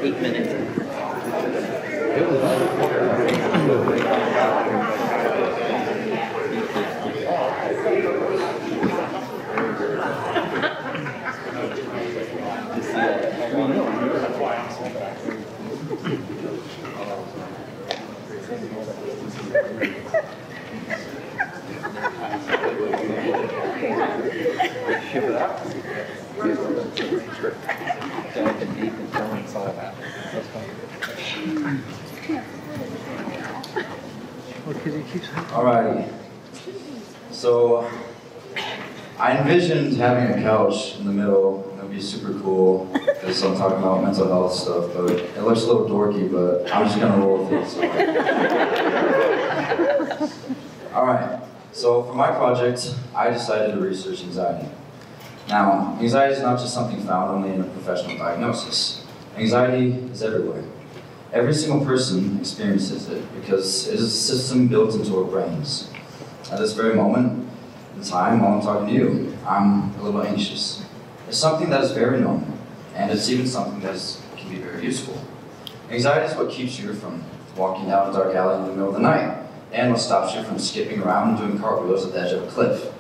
8 minutes. Alrighty, so I envisioned having a couch in the middle. It would be super cool because I'm talking about mental health stuff, but it looks a little dorky, but I'm just gonna roll with it. So. Alright, so for my project, I decided to research anxiety. Now, anxiety is not just something found only in a professional diagnosis. Anxiety is everywhere. Every single person experiences it because it is a system built into our brains. At this very moment in time, while I'm talking to you, I'm a little anxious. It's something that is very normal, and it's even something that can be very useful. Anxiety is what keeps you from walking down a dark alley in the middle of the night, and what stops you from skipping around and doing cartwheels at the edge of a cliff.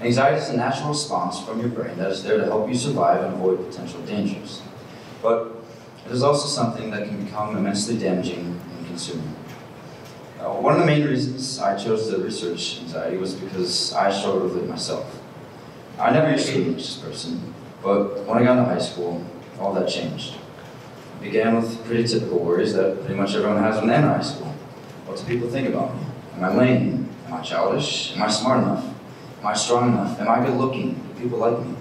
Anxiety is a natural response from your brain that is there to help you survive and avoid potential dangers. But it is also something that can become immensely damaging and consuming. One of the main reasons I chose to research anxiety was because I struggled with it myself. I never used to be an anxious person, but when I got into high school, all that changed. It began with pretty typical worries that pretty much everyone has when they enter high school. What do people think about me? Am I lame? Am I childish? Am I smart enough? Am I strong enough? Am I good looking? Do people like me?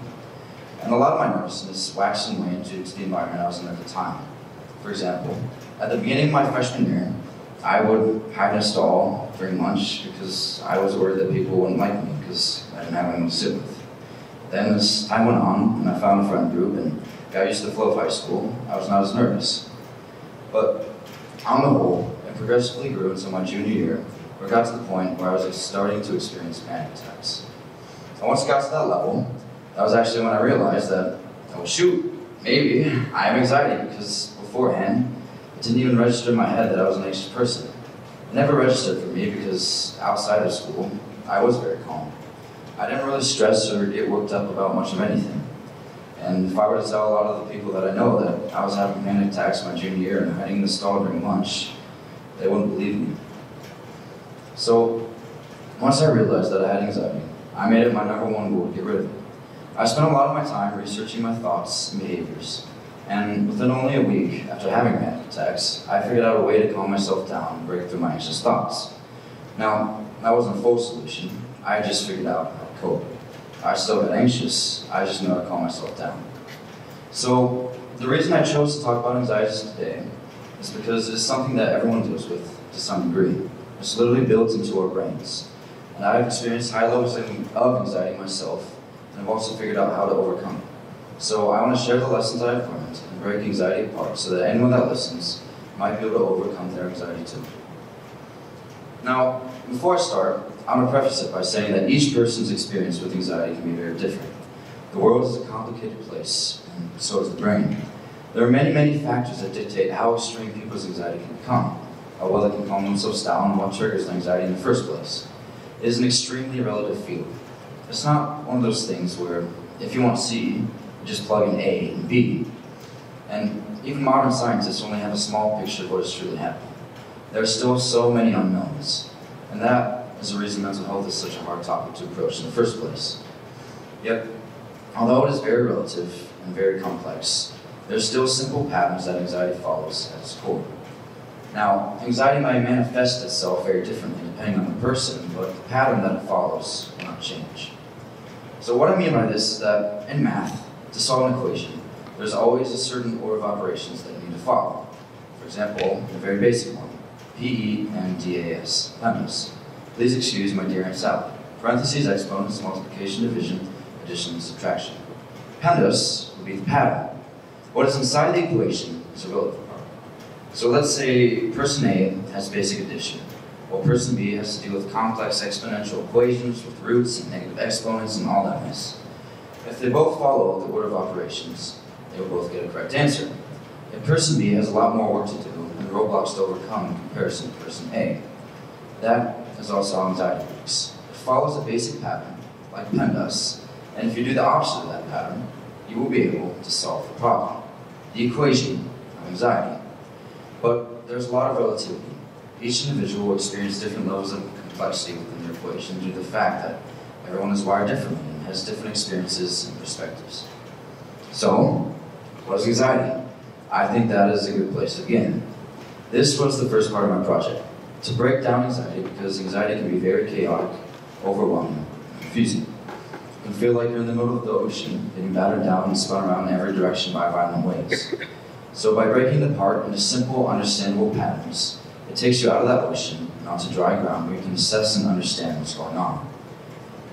And a lot of my nervousness waxed and waned due to the environment I was in at the time. For example, at the beginning of my freshman year, I would hide in a stall during lunch because I was worried that people wouldn't like me because I didn't have anyone to sit with. Then as time went on, and I found a friend group and got used to the flow of high school, I was not as nervous. But on the whole, it progressively grew until my junior year, where it got to the point where I was starting to experience panic attacks. And once it got to that level, that was actually when I realized that, oh shoot, maybe I have anxiety, because beforehand, it didn't even register in my head that I was an anxious person. It never registered for me because outside of school, I was very calm. I didn't really stress or get worked up about much of anything. And if I were to tell a lot of the people that I know that I was having panic attacks my junior year and hiding in the stall during lunch, they wouldn't believe me. So, once I realized that I had anxiety, I made it my #1 goal to get rid of it. I spent a lot of my time researching my thoughts and behaviors, and within only a week after having panic attacks, I figured out a way to calm myself down and break through my anxious thoughts. Now, that wasn't a full solution, I just figured out how to cope. I still got anxious, I just knew how to calm myself down. So, the reason I chose to talk about anxiety today is because it's something that everyone deals with to some degree. It's literally built into our brains. And I've experienced high levels of anxiety myself, and I've also figured out how to overcome it. So I want to share the lessons I've learned and break anxiety apart so that anyone that listens might be able to overcome their anxiety too. Now, before I start, I'm going to preface it by saying that each person's experience with anxiety can be very different. The world is a complicated place, and so is the brain. There are many, many factors that dictate how extreme people's anxiety can become, how well they can calm themselves down, and what triggers anxiety in the first place. It is an extremely relative field. It's not one of those things where, if you want C, you just plug in A and B. And even modern scientists only have a small picture of what is truly happening. There are still so many unknowns, and that is the reason mental health is such a hard topic to approach in the first place. Yet, although it is very relative and very complex, there are still simple patterns that anxiety follows at its core. Now, anxiety might manifest itself very differently depending on the person, but the pattern that it follows will not change. So what I mean by this is that in math, to solve an equation, there's always a certain order of operations that you need to follow. For example, a very basic one, PEMDAS, PEMDAS. Please excuse my dear Aunt Sally. Parentheses, exponents, multiplication, division, addition, and subtraction. PEMDAS would be the pattern. What is inside the equation is a relative part. So let's say person A has basic addition, while person B has to deal with complex exponential equations with roots and negative exponents and all that mess. If they both follow the order of operations, they will both get a correct answer. Yet person B has a lot more work to do and roadblocks to overcome in comparison to person A. That is also how anxiety works. It follows a basic pattern, like pen does, and if you do the opposite of that pattern, you will be able to solve the problem, the equation of anxiety. But there's a lot of relativity. Each individual will experience different levels of complexity within their equation due to the fact that everyone is wired differently and has different experiences and perspectives. So, what is anxiety? I think that is a good place to begin. This was the first part of my project, to break down anxiety, because anxiety can be very chaotic, overwhelming, and confusing. You can feel like you're in the middle of the ocean, getting battered down and spun around in every direction by violent waves. So by breaking it apart into simple, understandable patterns, it takes you out of that ocean and onto dry ground where you can assess and understand what's going on.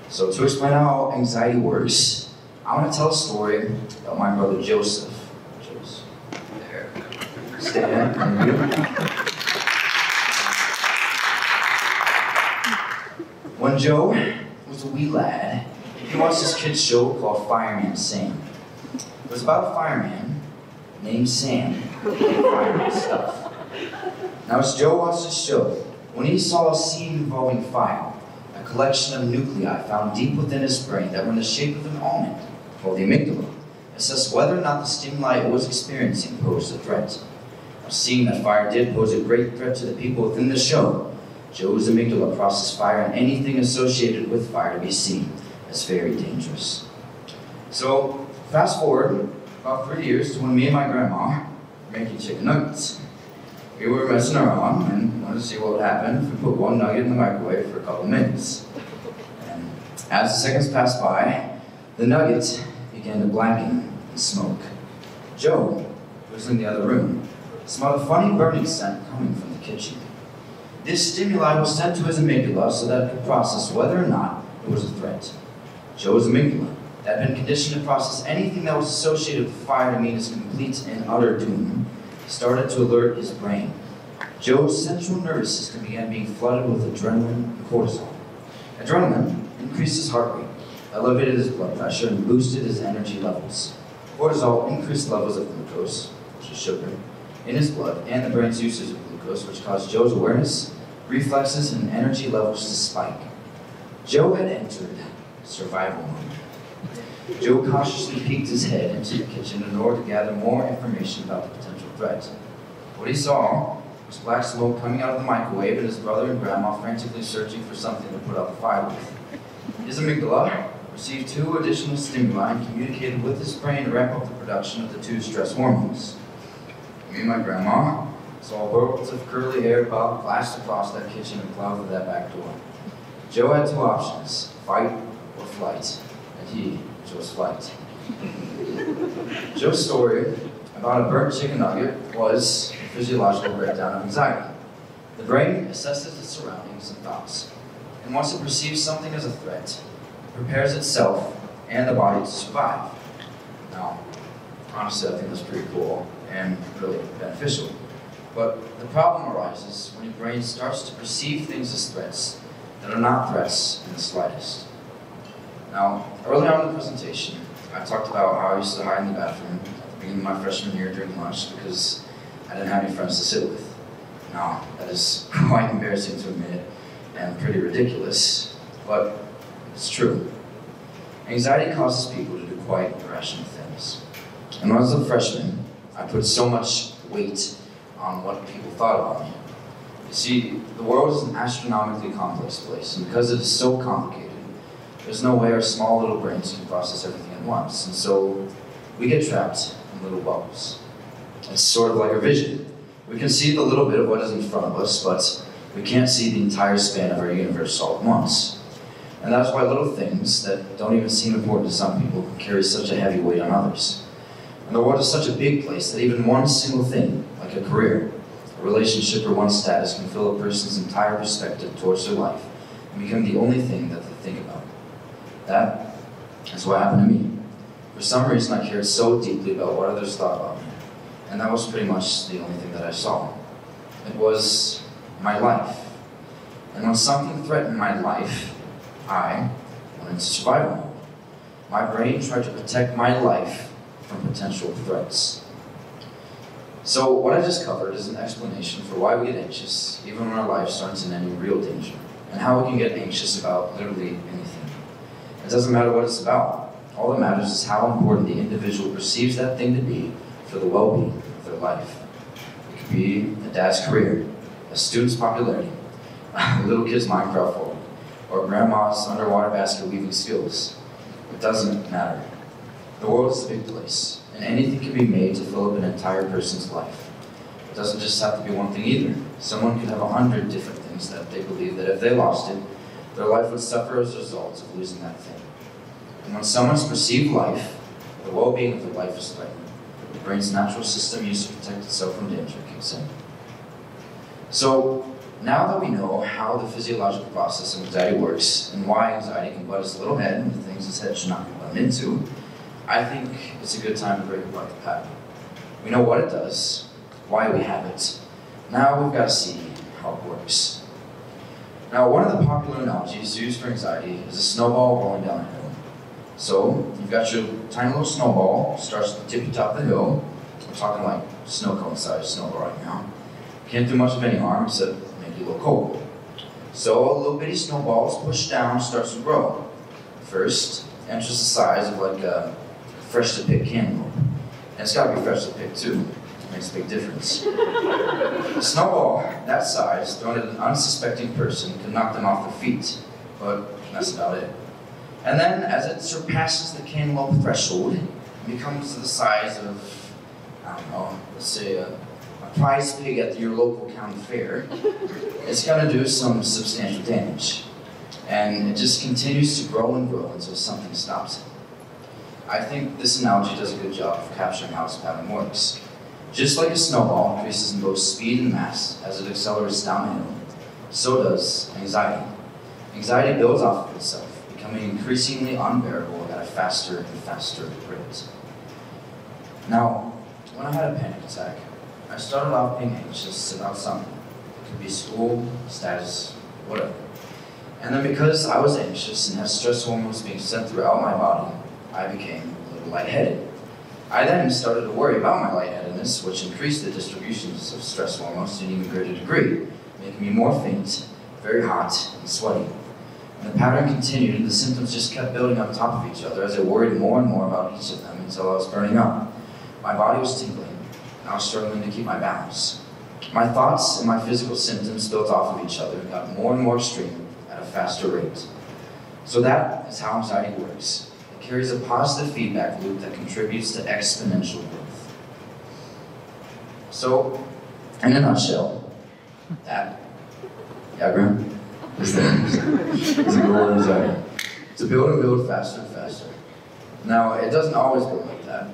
So to explain how anxiety works, I want to tell a story about my brother Joseph. There. Stand. Thank you. When Joe was a wee lad, he watched this kid's show called Fireman Sam. It was about a fireman named Sam doing fireman stuff. Now as Joe watched this show, when he saw a scene involving fire, a collection of nuclei found deep within his brain that were in the shape of an almond, called the amygdala, assessed whether or not the stimuli it was experiencing posed a threat. Now, seeing that fire did pose a great threat to the people within the show, Joe's amygdala processed fire and anything associated with fire to be seen as very dangerous. So, fast forward about 3 years to when me and my grandma were making chicken nuggets. We were messing around and wanted to see what would happen if we put one nugget in the microwave for a couple minutes. And as the seconds passed by, the nuggets began to blacken and smoke. Joe, who was in the other room, smelled a funny burning scent coming from the kitchen. This stimuli was sent to his amygdala so that it could process whether or not it was a threat. Joe's amygdala, that had been conditioned to process anything that was associated with fire to mean its complete and utter doom, started to alert his brain. Joe's central nervous system began being flooded with adrenaline and cortisol. Adrenaline increased his heart rate, elevated his blood pressure, and boosted his energy levels. Cortisol increased levels of glucose, which is sugar, in his blood and the brain's usage of glucose, which caused Joe's awareness, reflexes, and energy levels to spike. Joe had entered survival mode. Joe cautiously peeked his head into the kitchen in order to gather more information about the potential threat. What he saw was black smoke coming out of the microwave and his brother and grandma frantically searching for something to put out the fire with. His amygdala received 2 additional stimuli and communicated with his brain to ramp up the production of the 2 stress hormones. Me and my grandma saw whirls of curly hair bob flashed across that kitchen and plowed through that back door. Joe had 2 options, fight or flight, and he chose flight. Joe's story about a burnt chicken nugget was a physiological breakdown of anxiety. The brain assesses its surroundings and thoughts, and once it perceives something as a threat, it prepares itself and the body to survive. Now, honestly, I think that's pretty cool and really beneficial. But the problem arises when your brain starts to perceive things as threats that are not threats in the slightest. Now, early on in the presentation, I talked about how I used to hide in the bathroom at the beginning of my freshman year during lunch because I didn't have any friends to sit with. Now, that is quite embarrassing to admit and pretty ridiculous, but it's true. Anxiety causes people to do quite irrational things. And when I was a freshman, I put so much weight on what people thought about me. You see, the world is an astronomically complex place, and because it is so complicated, there's no way our small little brains can process everything at once, and so we get trapped in little bubbles. It's sort of like our vision. We can see the little bit of what is in front of us, but we can't see the entire span of our universe all at once. And that's why little things that don't even seem important to some people can carry such a heavy weight on others. And the world is such a big place that even one single thing, like a career, a relationship, or one's status can fill a person's entire perspective towards their life and become the only thing that they think about. That is what happened to me. For some reason, I cared so deeply about what others thought about me, and that was pretty much the only thing that I saw. It was my life. And when something threatened my life, I went into survival mode. My brain tried to protect my life from potential threats. So what I just covered is an explanation for why we get anxious, even when our lives aren't in any real danger, and how we can get anxious about literally anything. It doesn't matter what it's about. All that matters is how important the individual perceives that thing to be for the well-being of their life. It could be a dad's career, a student's popularity, a little kid's Minecraft world, or grandma's underwater basket weaving skills. It doesn't matter. The world is a big place, and anything can be made to fill up an entire person's life. It doesn't just have to be one thing either. Someone could have 100 different things that they believe that if they lost it, their life would suffer as a result of losing that thing. And when someone's perceived life, the well-being of their life is threatened, the brain's natural system used to protect itself from danger kicks in. So, now that we know how the physiological process of anxiety works and why anxiety can butt its little head into things its head should not be butted into, I think it's a good time to break apart the pattern. We know what it does, why we have it. Now we've got to see how it works. Now, one of the popular analogies used for anxiety is a snowball rolling down a hill. So, you've got your tiny little snowball, starts at the tippy top of the hill. We're talking like snow cone sized snowball right now. Can't do much of any harm except maybe a little cold. So, a little bitty snowball is pushed down, starts to grow. First, enters the size of like a fresh to pick cantaloupe. And it's got to be fresh to pick too. It makes a big difference. A snowball that size thrown at an unsuspecting person could knock them off their feet, but that's about it. And then, as it surpasses the cantaloupe threshold, it becomes the size of, I don't know, let's say a prize pig at your local county fair. It's going to do some substantial damage. And it just continues to grow and grow until something stops it. I think this analogy does a good job of capturing how this pattern works. Just like a snowball increases in both speed and mass as it accelerates downhill, so does anxiety. Anxiety builds off of itself, becoming increasingly unbearable at a faster and faster rate. Now, when I had a panic attack, I started off being anxious about something. It could be school, status, whatever. And then because I was anxious and had stress hormones being sent throughout my body, I became a little lightheaded. I then started to worry about my lightheadedness, which increased the distributions of stress hormones to an even greater degree, making me more faint, very hot, and sweaty. And the pattern continued, and the symptoms just kept building on top of each other as I worried more and more about each of them until I was burning up. My body was tingling, and I was struggling to keep my balance. My thoughts and my physical symptoms built off of each other and got more and more extreme at a faster rate. So that is how anxiety works. It carries a positive feedback loop that contributes to exponential growth. So, in a nutshell, that diagram is a goal of anxiety. To build and build faster and faster. Now, it doesn't always go like that.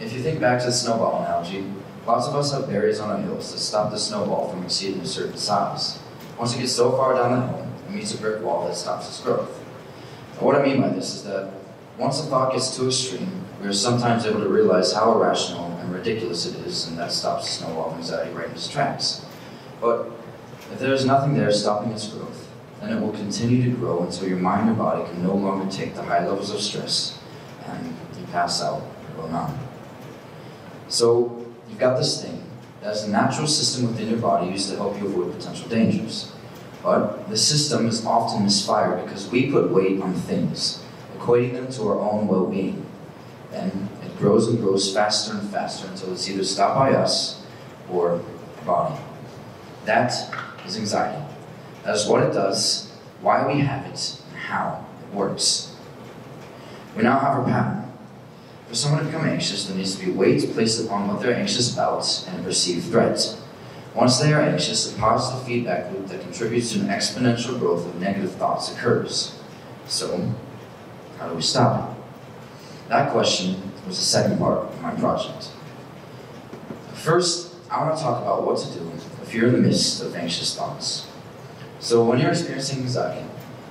If you think back to the snowball analogy, lots of us have barriers on our hills that stop the snowball from exceeding a certain size. Once it gets so far down the hill, it meets a brick wall that stops its growth. And what I mean by this is that once a thought gets too extreme, we are sometimes able to realize how irrational and ridiculous it is, and that stops the snowball of anxiety right in its tracks. But if there is nothing there stopping its growth, then it will continue to grow until your mind or body can no longer take the high levels of stress, and you pass out or go numb. So, you've got this thing that's a natural system within your body used to help you avoid potential dangers. But the system is often misfired because we put weight on things, equating them to our own well-being. Then it grows and grows faster and faster until it's either stopped by us or our body. That is anxiety. That is what it does, why we have it, and how it works. We now have our pattern. For someone to become anxious, there needs to be weight placed upon what they're anxious about and a perceived threat. Once they are anxious, a positive feedback loop that contributes to an exponential growth of negative thoughts occurs. So, how do we stop it? That question was the second part of my project. First, I want to talk about what to do if you're in the midst of anxious thoughts. So when you're experiencing anxiety,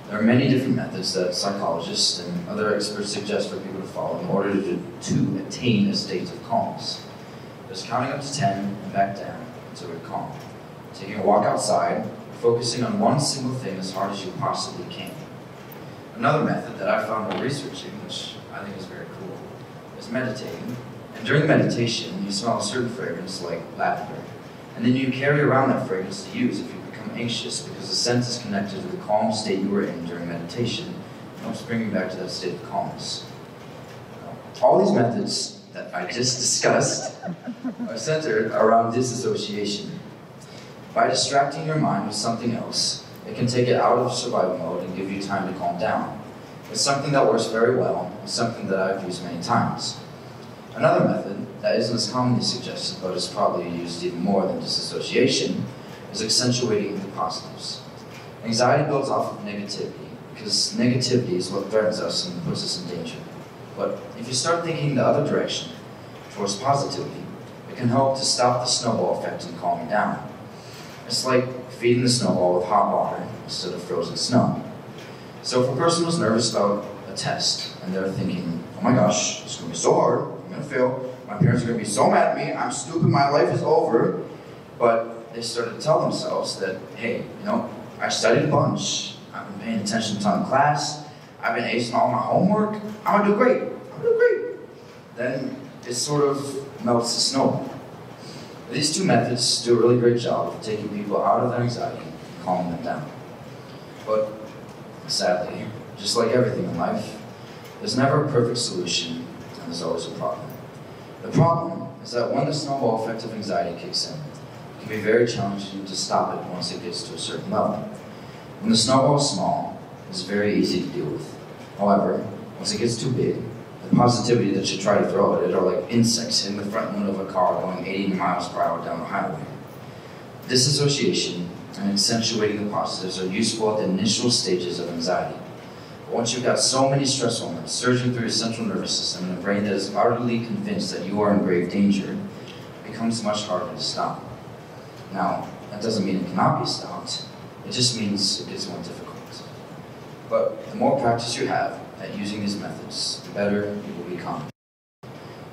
there are many different methods that psychologists and other experts suggest for people to follow in order to attain a state of calmness. There's counting up to 10 and back down until you're calm. Taking a walk outside, focusing on one single thing as hard as you possibly can. Another method that I found while researching, which I think is very cool, is meditating And during meditation, you smell a certain fragrance like lavender. And then you carry around that fragrance to use if you become anxious, because the scent is connected to the calm state you were in during meditation. It helps bring you back to that state of calmness. All these methods that I just discussed are centered around disassociation. By distracting your mind with something else, it can take it out of survival mode and give you time to calm down. It's something that works very well, and something that I've used many times. Another method that isn't as commonly suggested, but is probably used even more than disassociation, is accentuating the positives. Anxiety builds off of negativity, because negativity is what threatens us and puts us in danger. But if you start thinking the other direction, towards positivity, it can help to stop the snowball effect and calm you down. It's like feeding the snowball with hot water instead of frozen snow. So if a person was nervous about a test, and they're thinking, oh my gosh, it's going to be so hard, I'm going to fail, my parents are going to be so mad at me, I'm stupid, my life is over. But they started to tell themselves that, hey, I studied a bunch, I've been paying attention to class, I've been acing all my homework, I'm going to do great, I'm going to do great. Then it sort of melts the snowball. These two methods do a really great job of taking people out of their anxiety and calming them down. But sadly, just like everything in life, there's never a perfect solution, and there's always a problem. The problem is that when the snowball effect of anxiety kicks in, it can be very challenging to stop it once it gets to a certain level. When the snowball is small, it's very easy to deal with. However, once it gets too big, the positivity that you try to throw at it are like insects in the front window of a car going 80 miles per hour down the highway. Disassociation and accentuating the positives are useful at the initial stages of anxiety. But once you've got so many stress hormones surging through your central nervous system and a brain that is utterly convinced that you are in grave danger, it becomes much harder to stop. Now, that doesn't mean it cannot be stopped. It just means it gets more difficult. But the more practice you have at using these methods, the better you will become.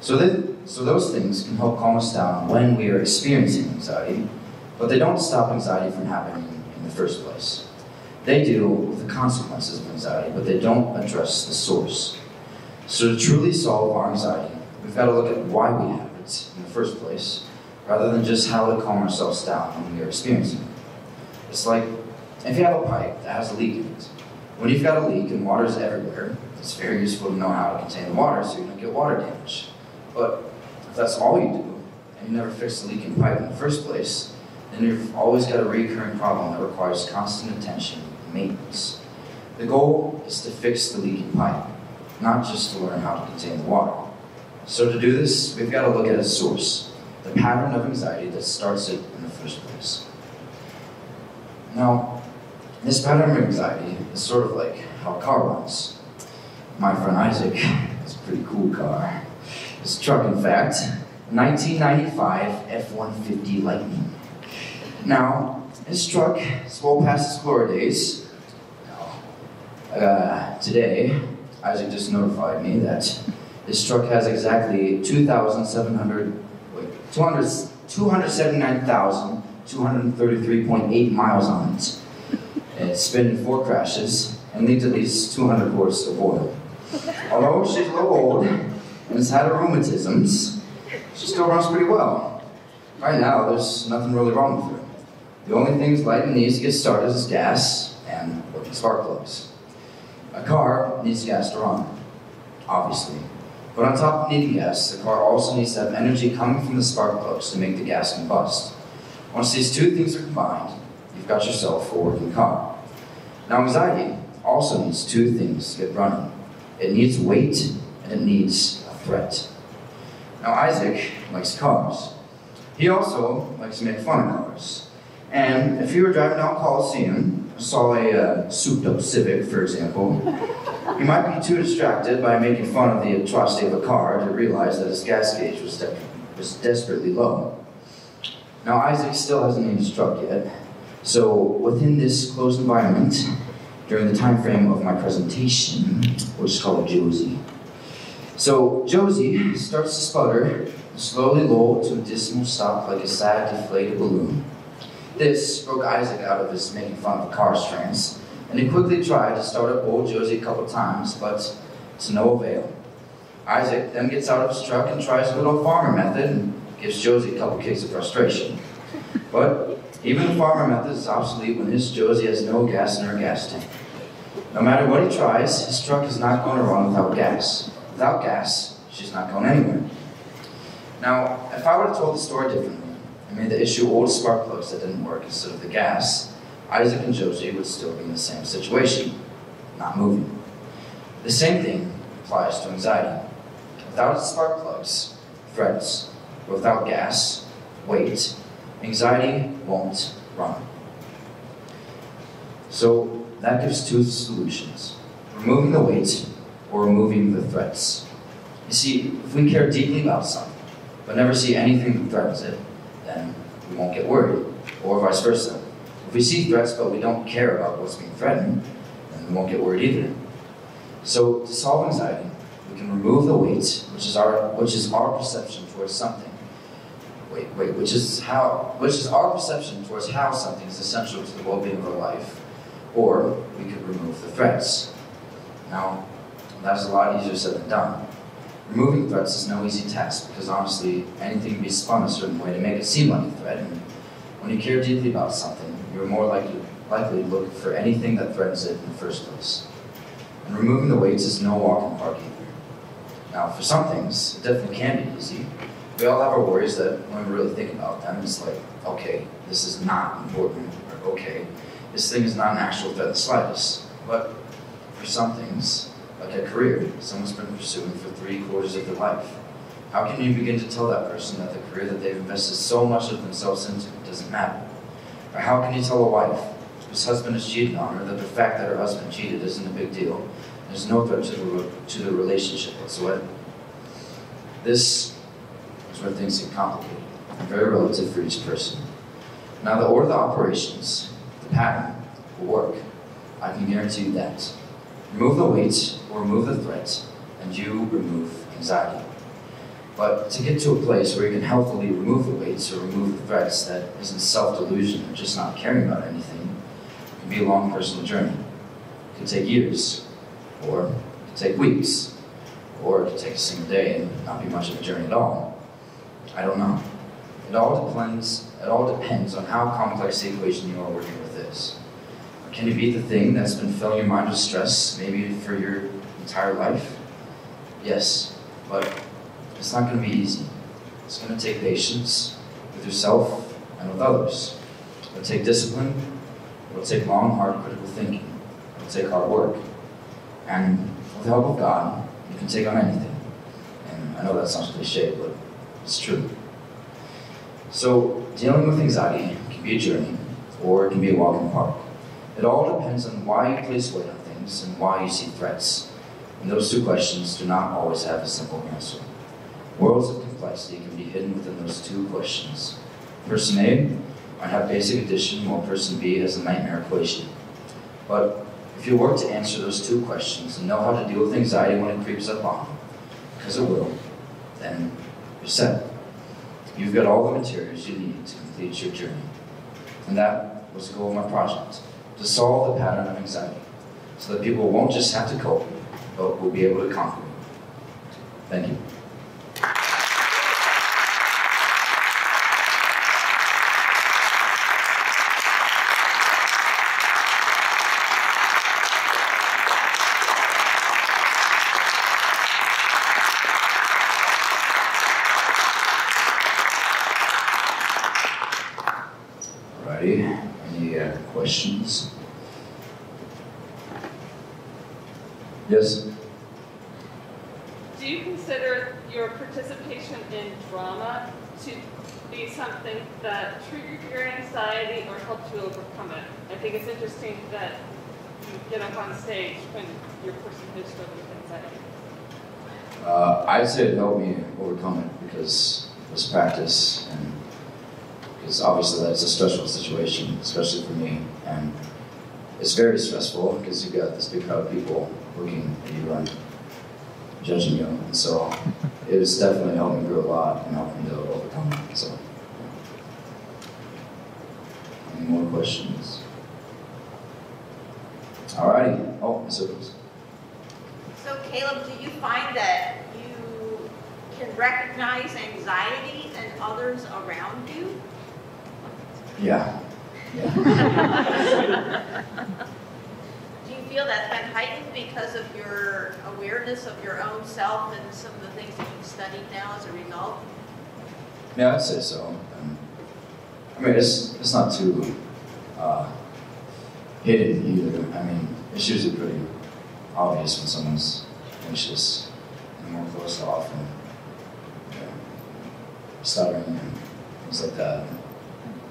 So those things can help calm us down when we are experiencing anxiety, but they don't stop anxiety from happening in the first place. They deal with the consequences of anxiety, but they don't address the source. So to truly solve our anxiety, we've got to look at why we have it in the first place, rather than just how to calm ourselves down when we are experiencing it. It's like if you have a pipe that has a leak in it. When you've got a leak and water is everywhere, it's very useful to know how to contain the water so you don't get water damage. But if that's all you do, and you never fix the leaking pipe in the first place, then you've always got a recurring problem that requires constant attention and maintenance. The goal is to fix the leaking pipe, not just to learn how to contain the water. So to do this, we've got to look at its source, the pattern of anxiety that starts it in the first place. Now, this pattern of anxiety is sort of like how a car runs. My friend Isaac has a pretty cool car. His truck, in fact, 1995 F-150 Lightning. Now, his truck is well past its glory days. Today, Isaac just notified me that his truck has exactly 279,233.8 miles on it. It's been in 4 crashes and needs at least 200 quarts of oil. Although she's a little old and has had her rheumatisms, she still runs pretty well. Right now, there's nothing really wrong with her. The only things Lightning needs to get started is gas and working spark plugs. A car needs gas to run, obviously. But on top of needing gas, the car also needs to have energy coming from the spark plugs to make the gas combust. Once these two things are combined, you've got yourself a working car. Now, anxiety also needs 2 things to get running. It needs weight, and it needs a threat. Now, Isaac likes cars. He also likes to make fun of cars. And if you were driving down Coliseum, saw a souped-up Civic, for example, you might be too distracted by making fun of the atrocity of a car to realize that his gas gauge was desperately low. Now, Isaac still hasn't named his truck yet, so within this closed environment, during the time frame of my presentation, we'll just call her Josie. So Josie starts to sputter and slowly lull to a dismal stop like a sad, deflated balloon. This broke Isaac out of his making fun of the car's trance, and he quickly tried to start up old Josie a couple times, but to no avail. Isaac then gets out of his truck and tries the little farmer method and gives Josie a couple kicks of frustration. But even the farmer method is obsolete when his Josie has no gas in her gas tank. No matter what he tries, his truck is not going to run without gas. Without gas, she's not going anywhere. Now, if I would have told the story differently and made the issue old spark plugs that didn't work instead of the gas, Isaac and Josie would still be in the same situation, not moving. The same thing applies to anxiety. Without its spark plugs, threats, or without gas, weight, anxiety won't run. So that gives two solutions: removing the weight or removing the threats. You see, if we care deeply about something, but never see anything that threatens it, then we won't get worried, or vice versa. If we see threats but we don't care about what's being threatened, then we won't get worried either. So to solve anxiety, we can remove the weight, which is our perception towards something. Which is our perception towards how something is essential to the well-being of our life, or we could remove the threats. Now, that's a lot easier said than done. Removing threats is no easy task because honestly, anything can be spun a certain way to make it seem like a threat. And when you care deeply about something, you're more likely to look for anything that threatens it in the first place. And removing the weights is no walk in the park either. Now, for some things, it definitely can be easy. We all have our worries that when we really think about them, it's like, okay, this is not important, or okay, this thing is not an actual threat in the slightest. But for some things, like a career, someone's been pursuing for 3/4 of their life. How can you begin to tell that person that the career that they've invested so much of themselves into doesn't matter? Or how can you tell a wife whose husband has cheated on her that the fact that her husband cheated isn't a big deal? There's no threat to the relationship whatsoever. This is where things get complicated and very relative for each person. Now, the order of the operations, the pattern, will work. I can guarantee you that. Remove the weight or remove the threat, and you remove anxiety. But to get to a place where you can healthily remove the weights or remove the threats that isn't self-delusion or just not caring about anything, it can be a long personal journey. It could take years, or it could take weeks, or it could take a single day and not be much of a journey at all. I don't know. It all depends on how complex the equation you are working with is. Can you beat the thing that's been filling your mind with stress, maybe for your entire life? Yes, but it's not going to be easy. It's going to take patience with yourself and with others. It'll take discipline. It'll take long, hard, critical thinking. It'll take hard work. And with the help of God, you can take on anything. And I know that sounds cliche, but it's true. So, dealing with anxiety can be a journey, or it can be a walk in the park. It all depends on why you place weight on things and why you see threats. And those two questions do not always have a simple answer. Worlds of complexity can be hidden within those two questions. Person A might have basic addition, while person B has a nightmare equation. But if you work to answer those two questions and know how to deal with anxiety when it creeps up on you, because it will, then you're set. You've got all the materials you need to complete your journey. And that was the goal of my project, to solve the pattern of anxiety, so that people won't just have to cope, but will be able to conquer it. Thank you. Any questions? Yes? Do you consider your participation in drama to be something that triggered your anxiety or helped you overcome it? I think it's interesting that you get up on stage when you're a person who's struggling with anxiety. I'd say it helped me overcome it because it was practice, and because obviously that's a stressful situation, especially for me. And it's very stressful because you've got this big crowd of people looking at you and judging you. And so it was definitely helped me grow a lot and helped me to overcome it. So, any more questions? Alrighty. Oh, Ms. Oakes. So Caleb, do you find that you can recognize anxiety in others around you? Yeah. Do you feel that's been heightened because of your awareness of your own self and some of the things that you've studied now as a result? Yeah, I'd say so. I mean, it's not too hidden either. I mean, it's usually pretty obvious when someone's anxious and more closed off and stuttering and things like that.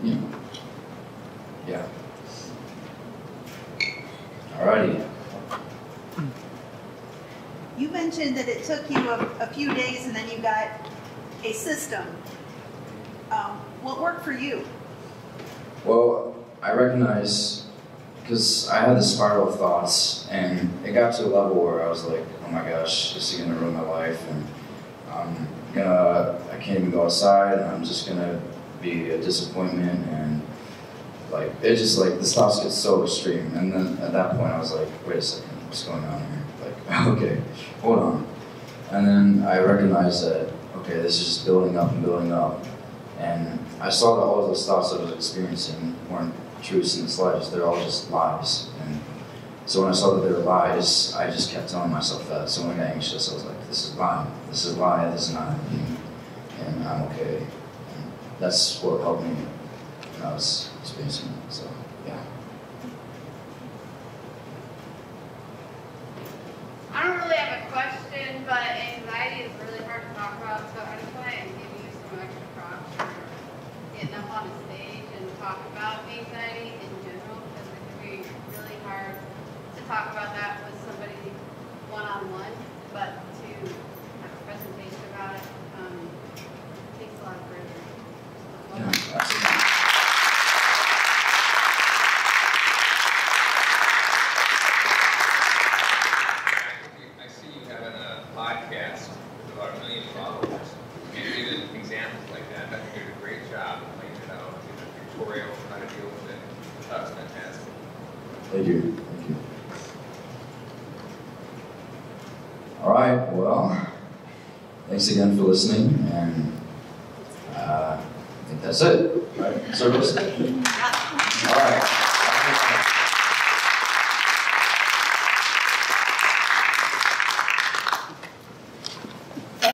You know. Yeah. Alrighty. You mentioned that it took you a few days and then you got a system. What worked for you? Well, I recognize, because I had the spiral of thoughts, and it got to a level where I was like, oh my gosh, this is gonna ruin my life, and I can't even go outside, and I'm just gonna be a disappointment, and like, it just like, the thoughts get so extreme, and then at that point I was like, wait a second, what's going on here? Like, okay, hold on. And then I recognized that, okay, this is just building up and building up. And I saw that all of those thoughts I was experiencing weren't truths in the slightest, they're all just lies. And so when I saw that they were lies, I just kept telling myself that. So when I got anxious, I was like, this is lying, this is a lie, this is not happening, and I'm okay. And that's what helped me when I was experiencing it, so yeah. I don't really have a question, but anxiety is really hard to talk about, so I just want to give you some extra props for getting up on a stage and talk about anxiety in general, because it can be really hard to talk about that with somebody one-on-one, but to have a presentation about it takes a lot of bravery. Yeah, absolutely. Podcast with about 1 million followers. And even examples like that, I think you did a great job of laying it out, giving a tutorial on how to deal with it. That was fantastic. Thank you, thank you. All right, well, thanks again for listening, and I think that's it, right? Service? All right.